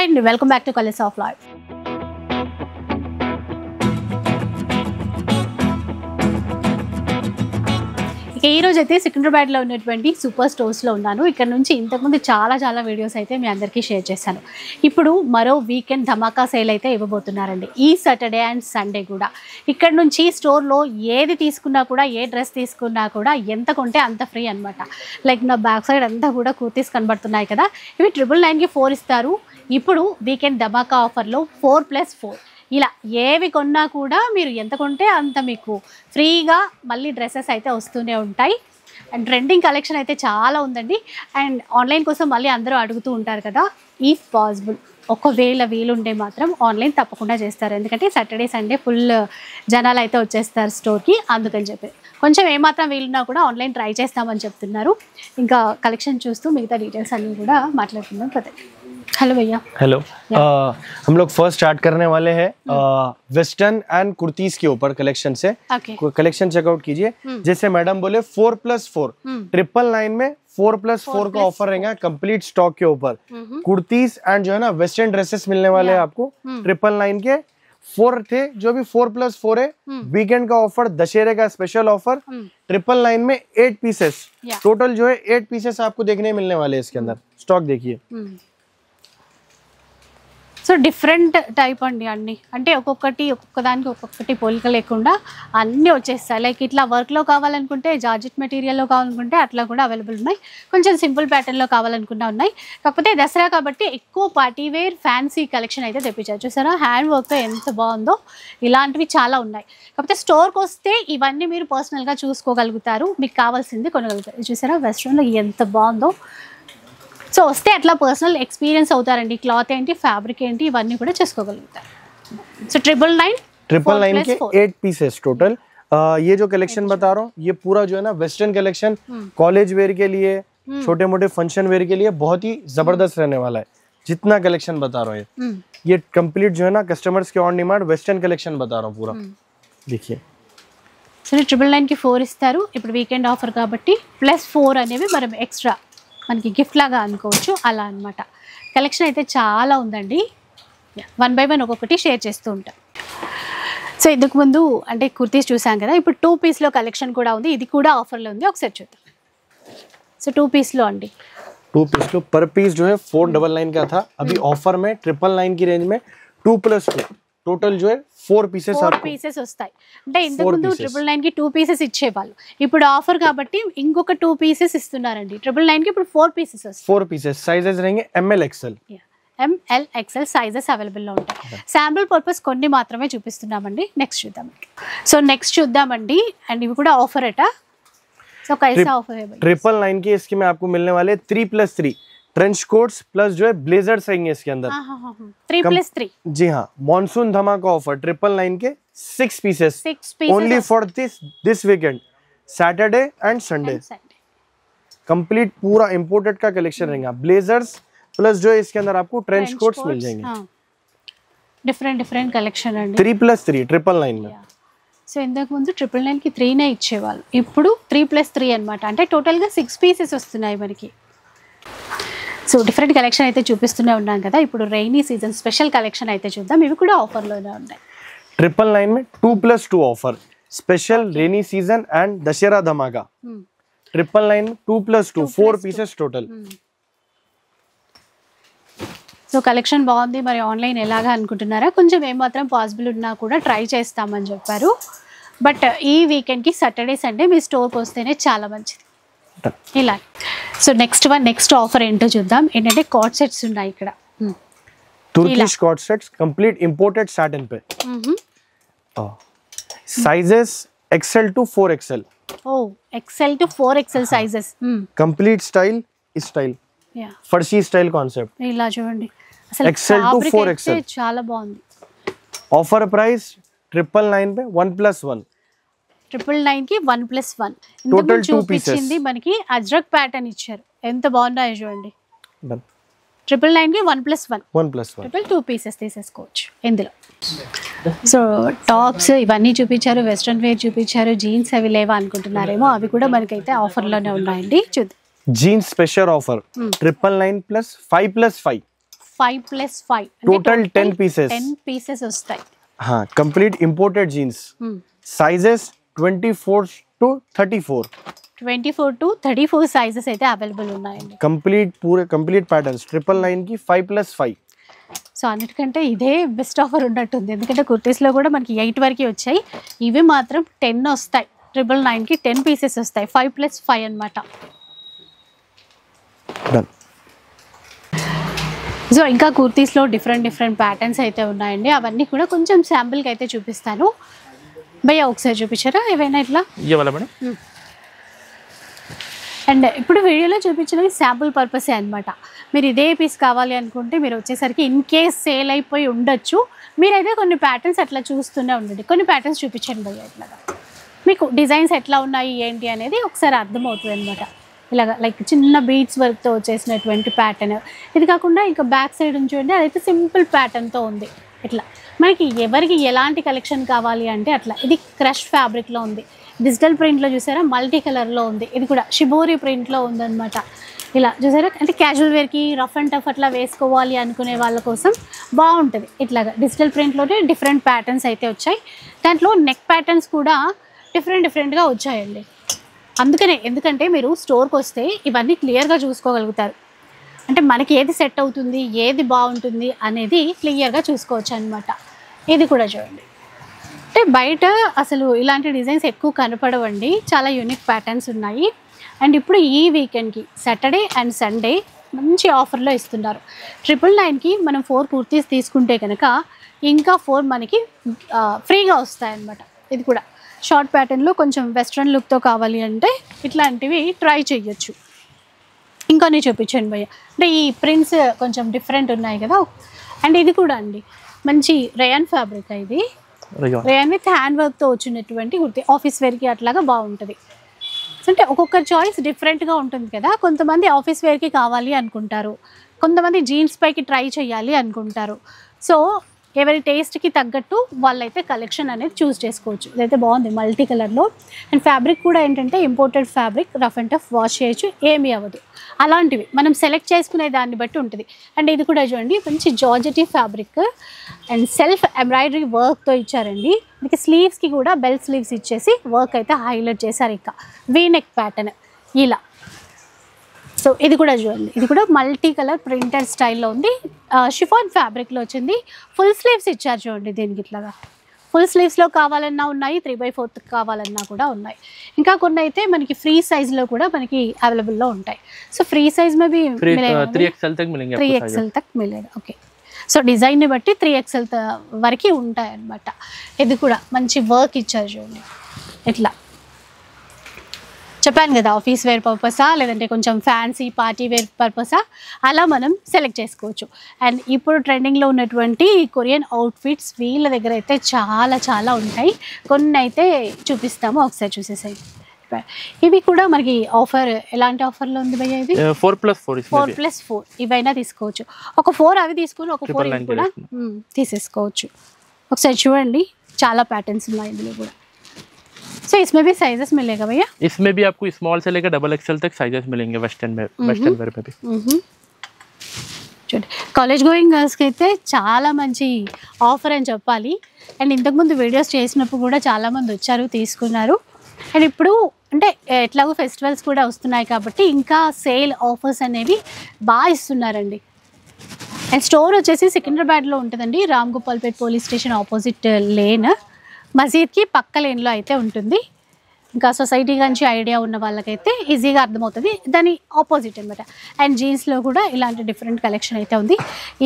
And welcome back to colours of life. ఇక ఈ రోజు అయితే సికింద్రాబాద్లో ఉన్నటువంటి సూపర్ స్టోర్స్లో ఉన్నాను. ఇక్కడ నుంచి ఇంతకుముందు చాలా వీడియోస్ అయితే మీ అందరికీ షేర్ చేశాను. ఇప్పుడు మరో వీకెండ్ ధమాకా సేల్ అయితే ఇవ్వబోతున్నారండి. ఈ సాటర్డే అండ్ సండే కూడా ఇక్కడ నుంచి స్టోర్లో ఏది తీసుకున్నా కూడా, ఏ డ్రెస్ తీసుకున్నా కూడా ఎంత కొంటే అంత ఫ్రీ అనమాట. లైక్ నా బ్యాక్ సైడ్ అంతా కూడా కుర్తీస్ కనబడుతున్నాయి కదా, ఇవి 999కి 4 ఇస్తారు. ఇప్పుడు వీకెండ్ ధమాకా ఆఫర్లో 4+4 ఇలా ఏవి కొన్నా కూడా మీరు ఎంత కొంటే అంత మీకు ఫ్రీగా మళ్ళీ డ్రెస్సెస్ అయితే వస్తూనే ఉంటాయి. అండ్ ట్రెండింగ్ కలెక్షన్ అయితే చాలా ఉందండి. అండ్ ఆన్లైన్ కోసం మళ్ళీ అందరూ అడుగుతూ ఉంటారు కదా, ఇఫ్ పాసిబుల్ ఒకవేళ వీలుంటే మాత్రం ఆన్లైన్ తప్పకుండా చేస్తారు. ఎందుకంటే సాటర్డే సండే ఫుల్ జనాలు అయితే వచ్చేస్తారు స్టోర్కి, అందుకని చెప్పి కొంచెం ఏమాత్రం వీలున్నా కూడా ఆన్లైన్ ట్రై చేస్తామని చెప్తున్నారు. ఇంకా కలెక్షన్ చూస్తూ మిగతా డీటెయిల్స్ అన్నీ కూడా మాట్లాడుకుందాం. ప్రతి हेलो भैया. हेलो. हम लोग फर्स्ट स्टार्ट करने वाले हैं वेस्टर्न एंड कुर्तीज के ऊपर कलेक्शन से. कलेक्शन चेकआउट कीजिए. जैसे मैडम बोले 4+4 999 में 4+4 का ऑफर रहेगा कंप्लीट स्टॉक के ऊपर. कुर्तीज एंड जो है ना वेस्टर्न ड्रेसेस मिलने वाले हैं आपको 999 के. 4 थे जो भी 4+4 है. वीकेंड का ऑफर, दशहरे का स्पेशल ऑफर 999 में 8 पीसेस टोटल जो है 8 पीसेस आपको देखने मिलने वाले हैं. इसके अंदर स्टॉक देखिए. సో డిఫరెంట్ టైప్ అండి అన్నీ, అంటే ఒక్కొక్కదానికి ఒక్కొక్కటి పోలిక లేకుండా అన్నీ వచ్చేస్తాయి. లైక్ ఇట్లా వర్క్లో కావాలనుకుంటే, జార్జెట్ మెటీరియల్లో కావాలనుకుంటే అట్లా కూడా అవైలబుల్ ఉన్నాయి. కొంచెం సింపుల్ ప్యాటర్న్లో కావాలనుకున్నా ఉన్నాయి. కాకపోతే దసరా కాబట్టి ఎక్కువ పార్టీ వేర్ ఫ్యాన్సీ కలెక్షన్ అయితే తెప్పించారు. చూసారా హ్యాండ్ వర్క్తో ఎంత బాగుందో, ఇలాంటివి చాలా ఉన్నాయి. కాకపోతే స్టోర్కి వస్తే ఇవన్నీ మీరు పర్సనల్గా చూసుకోగలుగుతారు, మీకు కావాల్సింది కొనగలుగుతారు. చూసారా వెస్ట్రన్లో ఎంత బాగుందో. సో వస్తే అట్లా పర్సనల్ ఎక్స్పీరియన్స్ అవుతారండి. క్లాత్ ఏంటి, ఫ్యాబ్రిక్ ఏంటి, ఇవన్నీ కూడా చేసుకోగలుగుతారు. సో 999 के 8 पीसेस टोटल. ये जो कलेक्शन बता रहा हूँ ये पूरा जो है ना वेस्टर्न कलेक्शन कॉलेज वेयर के लिए, छोटे मोटे फंक्शन वेयर के लिए बहुत ही जबरदस्त रहने वाला है. जितना कलेक्शन बता रहा हूँ ये कंप्लीट जो है ना कस्टमर्स के ऑन डिमांड वेस्टर्न कलेक्शन बता रहा हूँ पूरा. देखिए సో 999కి 4 ఇస్తారు. ఇప్పుడు వీకెండ్ ఆఫర్ కాబట్టి +4 అనేవి మనం ఎక్స్ట్రా మనకి గిఫ్ట్ లాగా అనుకోవచ్చు, అలా అనమాట. కలెక్షన్ అయితే చాలా ఉందండి. 1 by 1 ఒక్కొక్కటి షేర్ చేస్తూ ఉంటాం. సో ఇందుకు ముందు అంటే కుర్తీస్ చూసాం కదా, ఇప్పుడు 2 పీస్లో కలెక్షన్ కూడా ఉంది. ఇది కూడా ఆఫర్లో ఉంది, ఒకసారి చూద్దాం. సో 2 పీస్లో అండి. 2 पीस लो. पर पीस जो है 499 का था, अभी ऑफर में 999 की रेंज में 2+2 टोटल जो है 4 पीसेस 4 पीसेस వస్తాయి. అంటే ఇంతకు ముందు 999కి 2 పీసెస్ ఇచ్చేవాళ్ళు, ఇప్పుడు ఆఫర్ కాబట్టి ఇంకొక 2 పీసెస్ ఇస్తున్నారండి. 999కి ఇప్పుడు 4 పీసెస్ వస్తాయి. 4 पीसेस साइजेस रहेंगे ML XL. ML XL sizes అవైలబుల్లో ఉంటాయి. శాంపుల్ పర్పస్ కొన్ని మాత్రమే చూపిస్తున్నామండి. నెక్స్ట్ చూద్దాం. సో నెక్స్ట్ చూద్దామండి. అండ్ ఇవి కూడా ఆఫర్ అట. సో कैसा ऑफर है भाई? 999 के इसके में आपको मिलने वाले 3+3 ट्रेंच कोट्स प्लस जो है ब्लेजर्स आएंगे इसके अंदर. 3+3 जी हाँ. मॉनसून धमाका ऑफर 999 के 6 pieces only for this weekend Saturday and Sunday. Complete पूरा इंपोर्टेड का कलेक्शन रहेगा. ब्लेजर्स प्लस जो है इसके अंदर आपको ट्रेंच कोट्स मिल जाएंगे. Different collection अंడి. 3+3 999 में. సో ఇంతకు ముందు 999కి 3నే ఇచ్చేవాళ్ళు, ఇప్పుడు 3+3 అనమాట. అంటే టోటల్గా 6 పీసెస్ వస్తున్నాయి మనకి. సో డిఫరెంట్ కలెక్షన్ అయితే చూపిస్తూనే ఉన్నాం కదా. ఇప్పుడు రైనీ సీజన్ స్పెషల్ కలెక్షన్ అయితే చూద్దాం. ఇవి కూడా ఆఫర్లోనే ఉన్నాయి. 999 में 2+2 offer special rainy season and Dussehra धमाका. 999 में 2+2 4 पीसेस टोटल. సో కలెక్షన్ బాగుంది. మరి ఆన్లైన్ ఎలాగా అనుకుంటున్నారా? కొంచెం ఏమాత్రం పాసిబుల్ ఉన్నా కూడా ట్రై చేస్తామని చెప్పారు. బట్ ఈ వీకెండ్కి సాటర్డే సండే మీ స్టోర్కి వస్తేనే చాలా మంచిది. ఇలా సో నెక్స్ట్ ఆఫర్ ఏంటో చూద్దాం. ఏంటంటే కార్డ్ సెట్స్ ఉన్నాయి ఇక్కడ. Turkish co-ord sets complete imported satin पे. Sizes XL to 4XL. ఓ XL to 4XL sizes. Complete style farshi style concept. ఇలా చూడండి, అసలు XL to 4XL చాలా బాగుంది. ऑफर प्राइस 999 पे 1+1. 999కి 1+1 టోటల్ 2 చూపించింది మనకి అజ్రక్ ప్యాటర్న్ ఇచ్చారు. ఎంత బాగున్నాయో చూడండి. 999కి 1+1 టోటల్ 2 పీసెస్ తీసేసుకోవచ్చు ఇందులో. సో టాప్స్ ఇవన్నీ చూపించారు, వెస్ట్రన్ వేర్ చూపించారు, జీన్స్ అవి లేవా అనుకుంటున్నారేమో, అవి కూడా మనకైతే ఆఫర్లోనే ఉన్నాయండి. చూద్దాం. Jeans special offer 999 plus 5+5 5+5 total 10 pieces 10 pieces వస్తాయి. हाँ, complete imported jeans, sizes 24 to 34, 24 to 34 sizes అయితే అవైలబుల్ ఉన్నాయండి. कंप्लीट पैटर्न्स 999 की 5+5. సో అన్నిటికంటే ఇదే బెస్ట్ ఆఫర్ ఉన్నట్టుంది, ఎందుకంటే కుర్తీస్లో కూడా మనకి 8 వరకు వచ్చాయి, ఇవి మాత్రం 10 వస్తాయి. 999కి 10 పీసెస్ వస్తాయి, 5+5 అనమాట. సో ఇంకా కుర్తీస్లో డిఫరెంట్ ప్యాటర్న్స్ అయితే ఉన్నాయండి, అవన్నీ కూడా కొంచెం శాంపుల్కి అయితే చూపిస్తాను. భయ్యా ఒకసారి చూపించారా ఏవైనా ఇట్లా? అండ్ ఇప్పుడు వీడియోలో చూపించినవి శాంపుల్ పర్పసే అనమాట. మీరు ఇదే పీస్ కావాలి అనుకుంటే మీరు వచ్చేసరికి ఇన్ కేస్ సేల్ అయిపోయి ఉండొచ్చు, మీరైతే కొన్ని ప్యాటర్న్స్ అట్లా చూస్తూనే ఉండండి. కొన్ని ప్యాటర్న్స్ చూపించండి భయ్యా, ఇట్లాగా మీకు డిజైన్స్ ఎట్లా ఉన్నాయి ఏంటి అనేది ఒకసారి అర్థమవుతుంది అనమాట. ఇలాగ లైక్ చిన్న బీడ్స్ వర్క్తో వచ్చేసినటువంటి ప్యాటర్న్, ఇది కాకుండా ఇంకా బ్యాక్ సైడ్ చూడండి అదైతే సింపుల్ ప్యాటర్న్తో ఉంది. ఇట్లా మనకి ఎవరికి ఎలాంటి కలెక్షన్ కావాలి అంటే అట్లా. ఇది క్రష్ ఫ్యాబ్రిక్లో ఉంది, డిజిటల్ ప్రింట్లో చూసారా, మల్టీ కలర్లో ఉంది, ఇది కూడా షిబోరి ప్రింట్లో ఉందన్నమాట. ఇలా చూసారా, అంటే క్యాజువల్ వేర్కి రఫ్ అండ్ టఫ్ అట్లా వేసుకోవాలి అనుకునే వాళ్ళ కోసం బాగుంటుంది. ఇట్లాగా డిజిటల్ ప్రింట్లోనే డిఫరెంట్ ప్యాటర్న్స్ అయితే వచ్చాయి. దాంట్లో నెక్ ప్యాటర్న్స్ కూడా డిఫరెంట్గా వచ్చాయండి. అందుకనే, ఎందుకంటే మీరు స్టోర్కి వస్తే ఇవన్నీ క్లియర్గా చూసుకోగలుగుతారు. అంటే మనకి ఏది సెట్ అవుతుంది, ఏది బాగుంటుంది అనేది క్లియర్గా చూసుకోవచ్చు అనమాట. ఇది కూడా చూడండి, అంటే బయట అసలు ఇలాంటి డిజైన్స్ ఎక్కువ కనపడవండి, చాలా యూనిక్ ప్యాటర్న్స్ ఉన్నాయి. అండ్ ఇప్పుడు ఈ వీకెండ్కి సాటర్డే అండ్ సండే మంచి ఆఫర్లో ఇస్తున్నారు. 999కి మనం 4 కుర్తీస్ తీసుకుంటే కనుక ఇంకా 4 మనకి ఫ్రీగా వస్తాయన్నమాట. ఇది కూడా షార్ట్ ప్యాటర్న్లో కొంచెం వెస్ట్రన్ లుక్తో కావాలి అంటే ఇట్లాంటివి ట్రై చేయొచ్చు. ఇంకొన్ని చూపించండి భయ్య, అంటే ఈ ప్రింట్స్ కొంచెం డిఫరెంట్ ఉన్నాయి కదా. అండ్ ఇది కూడా అండి మంచి రేయాన్ ఫ్యాబ్రిక్, ఇది రేయాన్ విత్ హ్యాండ్ వర్క్తో వచ్చినటువంటి కుర్తీ, ఆఫీస్ వేర్కి అట్లాగా బాగుంటుంది. అంటే ఒక్కొక్క చాయిస్ డిఫరెంట్గా ఉంటుంది కదా. కొంతమంది ఆఫీస్ వేర్కి కావాలి అనుకుంటారు, కొంతమంది జీన్స్ పైకి ట్రై చేయాలి అనుకుంటారు. సో ఎవరి టేస్ట్కి తగ్గట్టు వాళ్ళైతే కలెక్షన్ అనేది చూస్ చేసుకోవచ్చు. ఇదైతే బాగుంది మల్టీ కలర్లో. అండ్ ఫ్యాబ్రిక్ కూడా ఏంటంటే imported fabric, rough and tough wash చేయొచ్చు, ఏమీ అవ్వదు. అలాంటివి మనం సెలెక్ట్ చేసుకునే దాన్ని బట్టి ఉంటుంది. అండ్ ఇది కూడా చూడండి మంచి georgette fabric and self embroidery వర్క్తో ఇచ్చారండి. మీకు స్లీవ్స్కి కూడా బెల్ స్లీవ్స్ ఇచ్చేసి వర్క్ అయితే హైలైట్ చేశారు. ఇంకా వీ నెక్ ప్యాటర్న్ ఇలా. సో ఇది కూడా చూడండి, ఇది కూడా మల్టీ కలర్ ప్రింటెడ్ స్టైల్లో ఉంది, షిఫాన్ ఫ్యాబ్రిక్లో వచ్చింది. ఫుల్ స్లీవ్స్ ఇచ్చారు చూడండి దీనికి. ఇట్లాగా ఫుల్ స్లీవ్స్లో కావాలన్నా ఉన్నాయి, 3/4 కావాలన్నా కూడా ఉన్నాయి. ఇంకా కొన్ని అయితే మనకి ఫ్రీ సైజ్లో కూడా మనకి అవైలబుల్లో ఉంటాయి. సో ఫ్రీ సైజ్ మే 3XL తక్ మిలేగా. ఓకే, సో డిజైన్ని బట్టి 3XL వరకు ఉంటాయి అన్నమాట. ఇది కూడా మంచి వర్క్ ఇచ్చారు చూడండి. ఇట్లా చెప్పాను కదా, ఆఫీస్ వేర్ పర్పసా లేదంటే కొంచెం ఫ్యాన్సీ పార్టీ వేర్ పర్పసా, అలా మనం సెలెక్ట్ చేసుకోవచ్చు. అండ్ ఇప్పుడు ట్రెండింగ్లో ఉన్నటువంటి కొరియన్ అవుట్ఫిట్స్ వీళ్ళ దగ్గర అయితే చాలా ఉంటాయి. కొన్ని అయితే చూపిస్తాము, ఒకసారి చూసేసాయి. ఇవి కూడా మనకి ఆఫర్, ఎలాంటి ఆఫర్లో ఉంది భయ్య? ఇది 4+4 ఇవైనా తీసుకోవచ్చు. ఒక 4 అవి తీసుకుని ఒక 4 ఇవి కూడా తీసేసుకోవచ్చు. ఒకసారి చూడండి, చాలా ప్యాటర్న్స్ ఉన్నాయి ఇందులో కూడా. सो इसमें भी साइजेस मिलेगा भैया? इसमें भी आपको स्मॉल से लेकर XXL तक साइजेस मिलेंगे वेस्टर्न वेयर में भी. చూడండి, కాలేజ్ గోయింగ్ గర్ల్స్కి అయితే చాలా మంచి ఆఫర్ అని చెప్పాలి. అండ్ ఇంతకుముందు వీడియోస్ చేసినప్పుడు కూడా చాలామంది వచ్చారు, తీసుకున్నారు. అండ్ ఇప్పుడు అంటే ఎట్లాగో ఫెస్టివల్స్ కూడా వస్తున్నాయి కాబట్టి ఇంకా సేల్ ఆఫర్స్ అనేవి బాగా ఇస్తున్నారండి. అండ్ స్టోర్ వచ్చేసి సికింద్రాబాద్లో ఉంటుందండి, Ram Gopalpet police station opposite lane, మసీద్కి పక్క లేన్లో అయితే ఉంటుంది. ఇంకా సొసైటీ గురించి ఐడియా ఉన్న వాళ్ళకైతే ఈజీగా అర్థమవుతుంది, దాని ఆపోజిట్ అనమాట. అండ్ జీన్స్లో కూడా ఇలాంటి డిఫరెంట్ కలెక్షన్ అయితే ఉంది.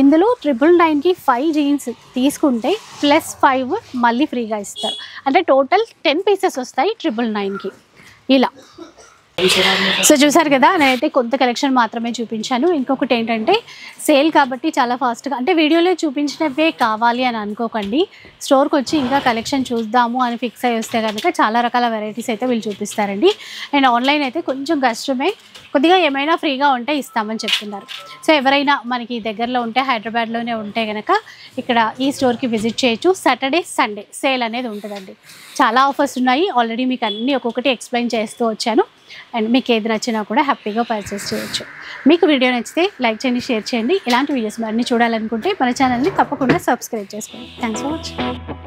ఇందులో 999కి 5 జీన్స్ తీసుకుంటే +5 మళ్ళీ ఫ్రీగా ఇస్తారు. అంటే టోటల్ 10 పీసెస్ వస్తాయి 999కి ఇలా. సో చూసారు కదా, నేనైతే కొంత కలెక్షన్ మాత్రమే చూపించాను. ఇంకొకటి ఏంటంటే సేల్ కాబట్టి చాలా ఫాస్ట్గా, అంటే వీడియోలో చూపించినవే కావాలి అని అనుకోకండి. స్టోర్కి వచ్చి ఇంకా కలెక్షన్ చూద్దాము అని ఫిక్స్ అయ్యి వస్తే కనుక చాలా రకాల వెరైటీస్ అయితే వీళ్ళు చూపిస్తారండి. అండ్ ఆన్లైన్ అయితే కొంచెం కష్టమే, కొద్దిగా ఏమైనా ఫ్రీగా ఉంటే ఇస్తామని చెప్తున్నారు. సో ఎవరైనా మనకి దగ్గరలో ఉంటే, హైదరాబాద్లోనే ఉంటే కనుక ఇక్కడ ఈ స్టోర్కి విజిట్ చేయొచ్చు. సాటర్డే సండే సేల్ అనేది ఉంటుందండి. చాలా ఆఫర్స్ ఉన్నాయి, ఆల్రెడీ మీకు అన్నీ ఒక్కొక్కటి ఎక్స్ప్లెయిన్ చేస్తూ వచ్చాను. అండ్ మీకు ఏది నచ్చినా కూడా హ్యాపీగా పర్చేస్ చేయొచ్చు. మీకు వీడియో నచ్చితే లైక్ చేయండి, షేర్ చేయండి. ఇలాంటి వీడియోస్ మరిన్ని చూడాలనుకుంటే మన ఛానల్ని తప్పకుండా సబ్స్క్రైబ్ చేసుకోండి. Thanks for watching.